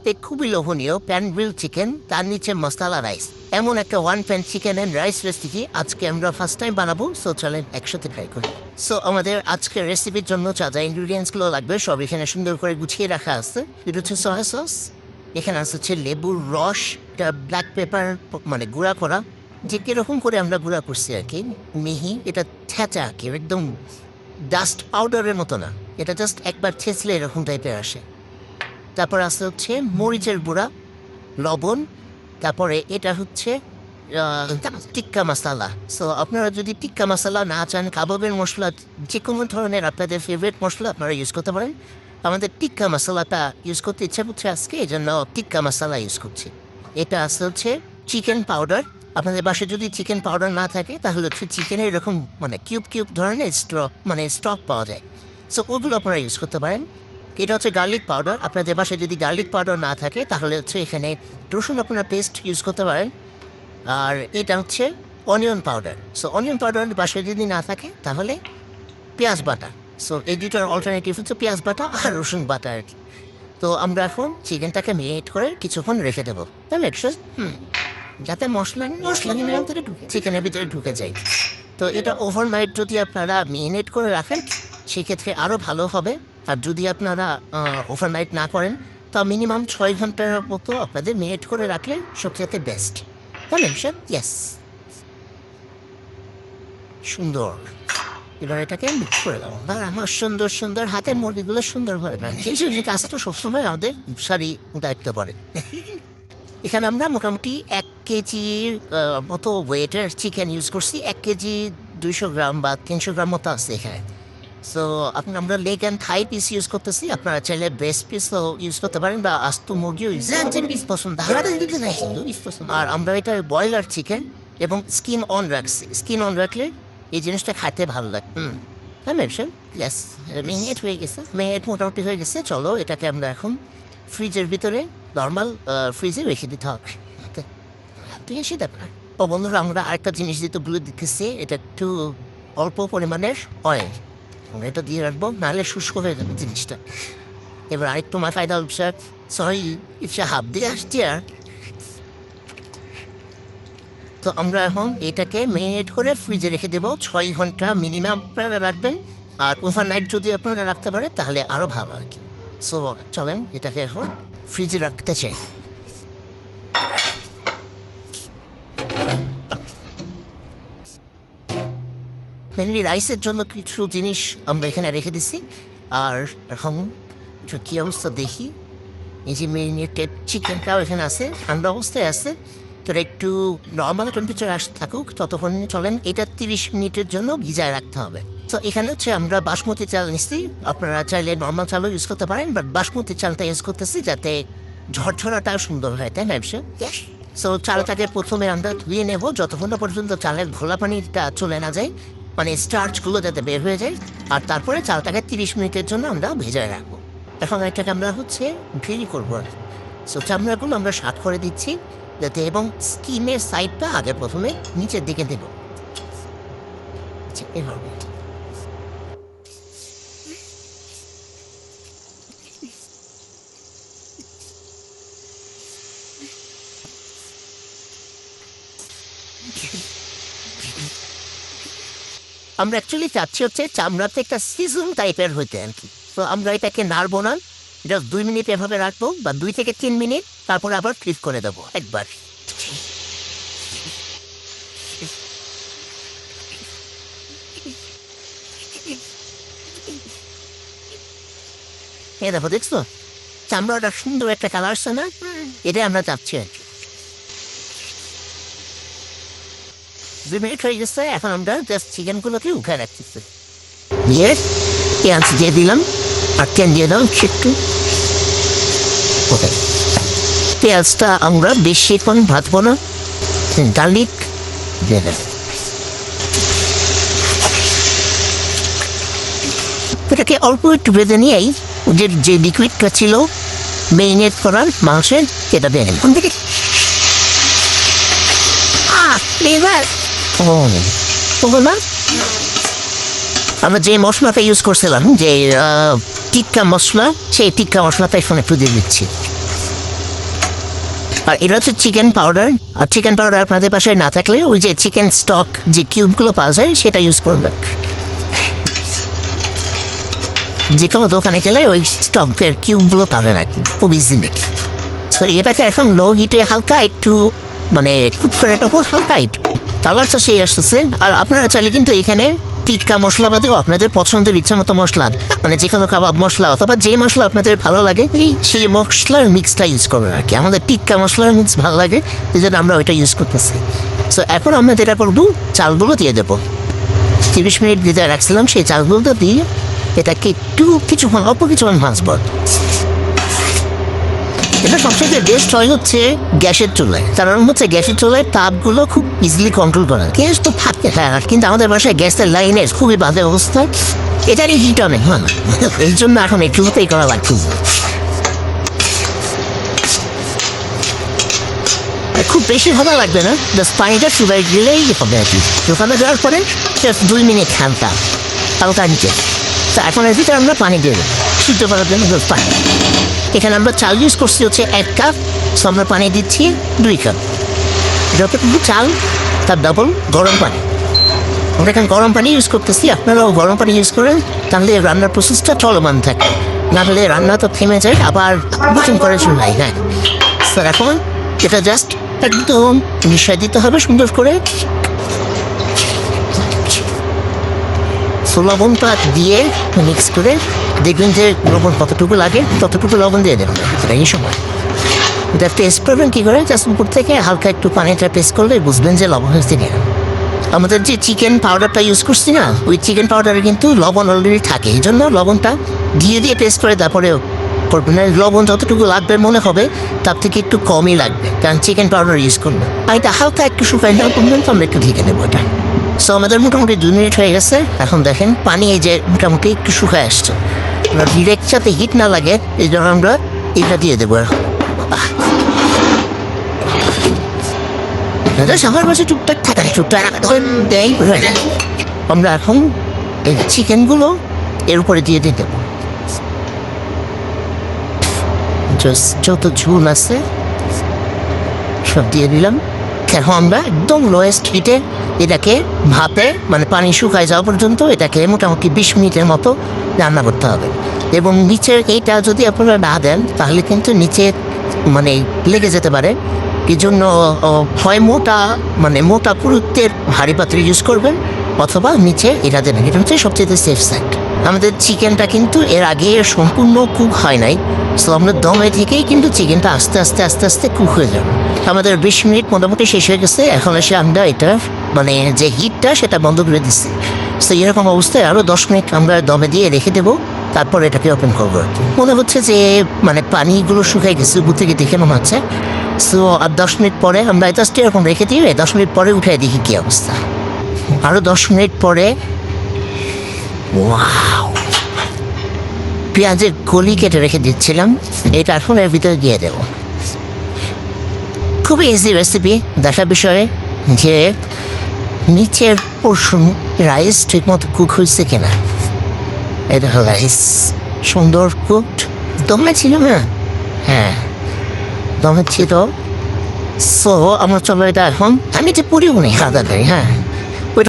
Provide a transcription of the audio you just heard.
দেখতে খুবই লোভনীয় প্যান গ্রিল চিকেন, তার নিচে মশলা রাইস, এমন একটা one pan chicken and rice recipe আজকে আমরা ফার্স্ট টাইম বানাবো। সো চলেন একসাথে ট্রাই করি। সো আমাদের আজকের রেসিপির জন্য যা যা ইনগ্রিডিয়েন্টসগুলো লাগবে সব এখানে সুন্দর করে গুছিয়ে রাখা আছে। এটা হচ্ছে সয়া সস, এখানে আছে হচ্ছে লেবুর রস, এটা ব্ল্যাক পেপার মানে গুঁড়া করা, যে কীরকম করে আমরা গুঁড়া করছি আর কি, মিহি, এটা ঠেঁচা আর কি, একদম ডাস্ট পাউডারের মতো না, এটা জাস্ট একবার ছেঁচলে এরকম টাইপের আসে। তারপর আসতে হচ্ছে মরিচের গুঁড়া, লবণ, তারপরে এটা হচ্ছে টিক্কা মশলা। সো আপনারা যদি টিক্কা মশলা না চান, কাবাবের মশলা, যে কোনো ধরনের আপনাদের ফেভারিট মশলা আপনারা ইউজ করতে পারেন। আমাদের টিক্কা মশলাটা ইউজ করতে ইচ্ছা করছে আজকে, এই জন্য টিক্কা মশলা ইউজ করছি। এটা আসতে হচ্ছে চিকেন পাউডার। আপনাদের বাসায় যদি চিকেন পাউডার না থাকে তাহলে হচ্ছে চিকেনের এরকম মানে কিউব কিউব ধরনের স্টক পাওয়া যায়। সো ওগুলো আপনারা ইউজ করতে পারেন। এটা হচ্ছে গার্লিক পাউডার। আপনাদের বাসায় যদি গার্লিক পাউডার না থাকে তাহলে হচ্ছে এখানে রসুন আপনারা পেস্ট ইউজ করতে পারেন। আর এটা হচ্ছে onion powder. So onion powder বাসায় যদি না থাকে তাহলে পেঁয়াজ বাটা। সো এই দুটোর অল্টারনেটিভ হচ্ছে পেঁয়াজ বাটা আর রসুন বাটা আর কি। তো আমরা এখন চিকেনটাকে মেরিনেট করে কিছুক্ষণ রেখে দেবো, তাহলে যাতে মশলা চিকেনের ভিতরে ঢুকে যায়। তো এটা ওভারনাইট যদি আপনারা মেরিনেট করে রাখেন সেক্ষেত্রে আরও ভালো হবে। আর যদি আপনারা ওভারনাইট না করেন তা মিনিমাম 6 ঘন্টার মতো আপনাদের মেরিনেট করে রাখলে সবচেয়ে বেস্ট। বলেন স্যার? ইয়েস, সুন্দর। এবার এটাকে মিক্স করে দাও। আর আমার সুন্দর সুন্দর হাতের মুরগিগুলো সুন্দরভাবে সেই কাজটা তো সবসময় আমাদের সারি দায়িত্ব পড়ে। এখানে আমরা মোটামুটি 1 কেজির মতো ওয়েটের চিকেন ইউজ করছি। 1 কেজি 200 গ্রাম বা 300 গ্রাম মতো আছে এখানে। সো আমরা leg and Thai piece use করতেছি। আপনারা চাইলে ব্রেস্ট পিসও ইউজ করতে পারেন বা আস্ত মুরগিও ইউজ পিস পছন্দ। আর আমরা এটা ব্রয়লার চিকেন এবং স্কিন অন রাখছি। স্কিন অন রাখলে এই জিনিসটা খাইতে ভালো লাগে। ইয়েস, মেরিনেট হয়ে গেছে, মেরিনেট মোটামুটি হয়ে গেছে। চলো এটাকে আমরা এখন ফ্রিজের ভিতরে নর্মাল ফ্রিজে রেখে দিতে হবে। ঠিক আছে ব্যাপার। ও বন্ধুরা, আমরা আরেকটা জিনিস দিতে ভুলে দিতেছি, এটা একটু অল্প পরিমাণের অয়েল আমরা এটা দিয়ে রাখবো, নাহলে শুষ্ক হয়ে যাবে জিনিসটা। এবার আরেকটু মাথায় ডাল সরি ইচ্ছা হাফ দিয়ে আসছি। আর তো আমরা এখন এটাকে মেরিনেট করে ফ্রিজে রেখে দেবো 6 ঘন্টা মিনিমাম আপনারা রাখবেন। আর ওভারনাইট যদি আপনারা রাখতে পারেন তাহলে আরও ভালো আর কি। সো চলেন এটাকে এখন ফ্রিজে রাখতে চাই। মেনলি রাইসের জন্য কিছু জিনিস আমরা এখানে রেখে দিছি। আর এখন কী অবস্থা দেখি, এই যে মেরিনেটেড চিকেনটাও এখানে আছে, ঠান্ডা অবস্থায় আছে। তো একটু নর্মাল টেম্পারেচার থাকুক ততক্ষণ। চলেন এটা 30 মিনিটের জন্য ভিজায় রাখতে হবে। তো এখানে হচ্ছে আমরা বাসমতি চাল নিচ্ছি। আপনারা চাইলে নর্মাল চালও ইউজ করতে পারেন, বাট বাসমতি চালটা ইউজ করতেছি যাতে ঝরঝরাটাও সুন্দর হয়, তাই না? সো চালটাকে প্রথমে আমরা ধুয়ে নেব যতক্ষণ না পর্যন্ত চালের ঘোলা পানিটা চলে না যায়, মানে স্টার্চগুলো যাতে বের হয়ে যায়। আর তারপরে চালটাকে 30 মিনিটের জন্য আমরা ভেজায় রাখবো। এখন এটাকে আমরা হচ্ছে গ্রিল করবো। সো চামড়াগুলো আমরা শার্ট করে দিচ্ছি যাতে, এবং স্কিনের সাইডটা আগে প্রথমে নিচের দিকে দেব। এভাবে আমরা অ্যাকচুয়ালি চাচ্ছি হচ্ছে চামড়াতে একটা সিজন টাইপের হইতে আর কি। তো আমরা এটাকে নাড়বো না, এটা 2 মিনিট এভাবে রাখবো বা 2 থেকে 3 মিনিট, তারপরে আবার ফ্লিপ করে দেবো একবার। দেখো, দেখছো চামড়াটা সুন্দর একটা কালার আসছে না? এটাই আমরা চাচ্ছি আর কি। 2 মিনিট হয়ে গেছে, এখন আমরা জাস্ট চিকেনগুলোকে উঠে রাখতেছি। দিয়ে পেঁয়াজ দিয়ে দিলাম আর তেল দিয়ে দিলাম একটু। ওকে, পেঁয়াজটা আমরা বেশিক্ষণ ভাজবো না, গার্লিক দিয়ে দেব। এটাকে অল্প একটু ভেজে নিয়েই যে লিকুইডটা ছিল মেরিনেট করার মাংসের সেটা দিয়ে নেব। আমরা যে মশলাটা ইউজ করছিলাম, যে টিক্কা মশলা, সেই টিক্কা মশলাটা এখানে একটু দিয়ে দিচ্ছি। আর এটা হচ্ছে চিকেন পাউডার। আর চিকেন পাউডার আপনাদের পাশে না থাকলে ওই যে চিকেন স্টক যে কিউবগুলো পাওয়া যায় সেটা ইউজ করবেন। যে কোনো দোকানে গেলে ওই স্টকের কিউবগুলো পাবেন আর কি, খুব ইজিলি। তো এটাকে এখন লো হিটে হালকা একটু মানে কুক করে নেবো, হালকা একটু কালারটা সেই আসতেছে। আর আপনারা চাইলে কিন্তু এখানে টিক্কা মশলা বাদেও আপনাদের পছন্দের ইচ্ছা মতো মশলা, মানে যে কোনো কাবাব মশলা অথবা যে মশলা আপনাদের ভালো লাগে সেই মশলার মিক্সটা ইউজ করবেন আর কি। আমাদের টিক্কা মশলার মিক্স ভালো লাগে, এই জন্য আমরা ওইটা ইউজ করতেছি। সো এখন আমরা যেটা করবো, চালগুলো দিয়ে দেবো। 30 মিনিট ভিতরে রাখছিলাম, সেই চালগুলো দিয়ে এটাকে একটু কিছুক্ষণ অল্প কিছুক্ষণ ভাজবো। এটা সবচেয়ে বেস্ট হয় হচ্ছে গ্যাসের চুলায়, কারণ হচ্ছে গ্যাসের চুলায় তাপগুলো খুব ইজিলি কন্ট্রোল করা। গ্যাস তো থাকে হ্যাঁ, কিন্তু আমাদের বাসায় গ্যাসের লাইনের খুবই বাজে অবস্থা, এটারই হিট অনেক হয় না, এই জন্য এখন এই চুলাতেই করা লাগছে। খুব বেশি ভালো লাগবে না, জাস্ট পানিটা চুলায় দিলেই হবে আর কি। ওখানে দেওয়ার পরে জাস্ট 2 মিনিট হালকা হালকা নিচে। তো এখন এর ভিতরে আমরা পানি দিয়ে দেবো সিদ্ধ করার জন্য পানি। এখানে আমরা চাল ইউজ করছি হচ্ছে 1 কাপ, সো আমরা পানি দিচ্ছি 2 কাপ। যতটুকু চাল তার ডাবল গরম পানি। আমরা এখানে গরম পানি ইউজ করতেছি, আপনারাও গরম পানি ইউজ করেন, তাহলে রান্নার প্রসেসটা চলমান থাকে, না হলে রান্না তো থেমে যায়, আবার বুকিং করে চুলাই। হ্যাঁ স্যার, এখন এটা জাস্ট একদম মিশিয়ে দিতে হবে সুন্দর করে। লবণটা দিয়ে মিক্স করে দেখবেন যে লবণ কতটুকু লাগে ততটুকু লবণ দিয়ে দেবেন এই সময়। এটা টেস্ট করবেন কী করে, জাস্ট উপর থেকে হালকা একটু পানিটা পেস্ট করলে বুঝবেন যে লবণ হয়েছে কিনা। আমাদের যে চিকেন পাউডারটা ইউজ করছি না, ওই চিকেন পাউডারে কিন্তু লবণ অলরেডি থাকে, এই জন্য লবণটা দিয়ে টেস্ট করে তারপরেও করবেন। লবণ যতটুকু লাগবে মনে হবে তার থেকে একটু কমই লাগবে, কারণ চিকেন পাউডার ইউজ করবে। আর এটা হালকা একটু শুকাই দেওয়া পর্যন্ত আমরা একটু ঢেকে দেবো এটা। সো আমাদের মোটামুটি 2 মিনিট হয়ে গেছে। এখন দেখেন পানি এই যে মোটামুটি একটু শুকায় আসছে, আমরা ডিরেক্ট যাতে হিট না লাগে এই জন্য আমরা এটা দিয়ে দেবো। সবার পাশে টুকটাক থাকে, টুকটাক দেয়। আমরা এখন এই চিকেনগুলো এর উপরে দিয়ে দিয়ে দেবো, যত ঝুল আছে সব দিয়ে দিলাম। এখন আমরা একদম লোয়েস্ট হিটে এটাকে ভাপে মানে পানি শুকায় যাওয়া পর্যন্ত এটাকে মোটামুটি 20 মিনিটের মতো রান্না করতে হবে। এবং নিচের এইটা যদি আপনারা না দেন তাহলে কিন্তু নিচে মানে লেগে যেতে পারে, এই জন্য হয় মোটা পুরুত্বের হাঁড়ি পাত্র ইউজ করবেন, অথবা নিচে এটা দেবেন। এটা হচ্ছে সবচেয়ে সেফ সাইড। আমাদের চিকেনটা কিন্তু এর আগে সম্পূর্ণ কুক হয় নাই, সো আমরা দমে থেকেই কিন্তু চিকেনটা আস্তে আস্তে আস্তে আস্তে কুক হয়ে যাবে। আমাদের 20 মিনিট মোটামুটি শেষ হয়ে গেছে। এখন এসে আমরা এটা মানে যে হিটটা সেটা বন্ধ করে দিচ্ছি। সো এরকম অবস্থায় আরও 10 মিনিট আমরা দমে দিয়ে রেখে দেবো, তারপর এটাকে ওপেন করবো। মনে হচ্ছে যে মানে পানিগুলো শুকাই গেছে, উপর থেকে দেখে মনে হচ্ছে। সো আর 10 মিনিট পরে আমরা জাস্ট এরকম রেখে দিয়ে 10 মিনিট পরে উঠে দেখি কী অবস্থা। আরও 10 মিনিট পরে ওয়াও, পেঁয়াজের কলি কেটে রেখে দিচ্ছিলাম, এটা এখন এর ভিতরে দিয়ে দেবো। খুবই ইজি রেসিপি। দেখার বিষয়ে যে নিচের পোর্শন রাইস ঠিকমতো কুক হয়েছে কিনা। এটা রাইস সুন্দর কুকড, দমে ছিল না? হ্যাঁ দমে ছিল। সো আমার চলো এটা এখন আমি যে পুরিও নেই আদা দেয়। হ্যাঁ